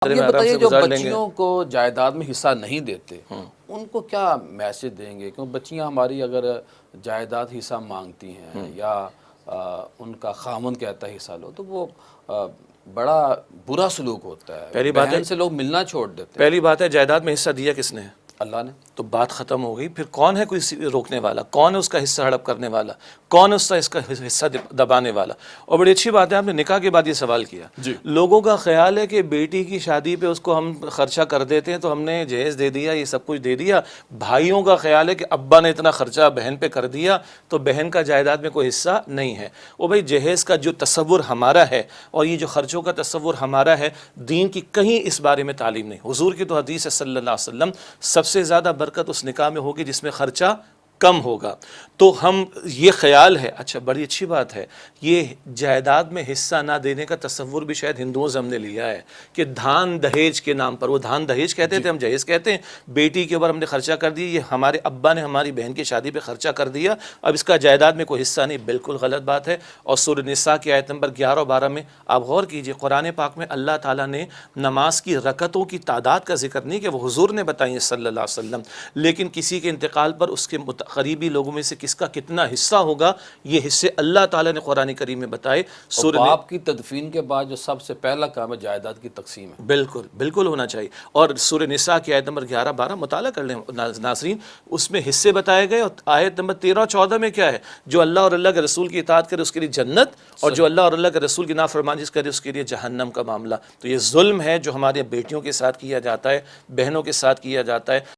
اب یہ بتائیے جو بچیوں کو جائیداد میں حصہ نہیں دیتے ان کو کیا میسج دیں گے؟ کیوں بچیاں ہماری اگر جائیداد حصہ مانگتی ہیں یا ان کا خامن کہتا ہے حصہ لو تو وہ بڑا برا سلوک ہوتا ہے، بہن سے لوگ ملنا چھوڑ دیتے ہیں۔ پہلی بات ہے جائیداد میں حصہ دیا کس نے؟ اللہ نے۔ تو بات ختم ہو گئی۔ پھر کون ہے کوئی روکنے والا؟ کون ہے اس کا حصہ ہڑپ کرنے والا؟ کون ہے اس کا حصہ دبانے والا؟ اور بڑی اچھی بات ہے آپ نے نکاح کے بعد یہ سوال کیا۔ لوگوں کا خیال ہے کہ بیٹی کی شادی پہ اس کو ہم خرچہ کر دیتے ہیں تو ہم نے جہیز دے دیا، یہ سب کچھ دے دیا۔ بھائیوں کا خیال ہے کہ ابا نے اتنا خرچہ بہن پہ کر دیا تو بہن کا جائیداد میں کوئی حصہ نہیں ہے۔ وہ بھائی جہیز کا جو تصور ہمارا ہے اور یہ جو خرچوں کا تصور ہمارا ہے، دین کی کہیں اس بارے میں تعلیم نہیں۔ حضور کی تو حدیث ہے صلی اللہ علیہ وسلم، سب سے زیادہ برکت اس نکاح میں ہوگی جس میں خرچہ کم ہوگا۔ تو ہم یہ خیال ہے، اچھا بڑی اچھی بات ہے، یہ جائیداد میں حصہ نہ دینے کا تصور بھی شاید ہندوؤں سے ہم نے لیا ہے کہ دھان دہیج کے نام پر، وہ دھان دہیج کہتے تھے، ہم جہیز کہتے ہیں، بیٹی کے اوپر ہم نے خرچہ کر دیا، یہ ہمارے ابا نے ہماری بہن کی شادی پہ خرچہ کر دیا، اب اس کا جائیداد میں کوئی حصہ نہیں۔ بالکل غلط بات ہے۔ اور سورہ نساء کی آیت نمبر 11 اور 12 میں آپ غور کیجئے، قرآن پاک میں اللہ تعالیٰ نے نماز کی رکعتوں کی تعداد کا ذکر نہیں کہ وہ حضور نے بتائی صلی اللہ علیہ وسلم، لیکن کسی کے انتقال پر اس کے قریبی لوگوں میں سے کس کا کتنا حصہ ہوگا، یہ حصے اللہ تعالیٰ نے قرآن کریم میں بتائے۔ باپ کی تدفین کے بعد جو سب سے پہلا کام ہے جائیداد کی تقسیم ہے۔ بالکل بالکل ہونا چاہیے۔ اور سورہ نساء کی آیت نمبر 11 12 مطالعہ کر لیں ناظرین، اس میں حصے بتائے گئے، اور آیت نمبر 13 اور 14 میں کیا ہے؟ جو اللہ اور اللہ کے رسول کی اطاعت کرے اس کے لیے جنت، اور جو اللہ اور اللہ کے رسول کی نافرمانی کرے اس کے لیے جہنم کا معاملہ۔ تو یہ ظلم ہے جو ہمارے بیٹیوں کے ساتھ کیا جاتا ہے، بہنوں کے ساتھ کیا جاتا ہے۔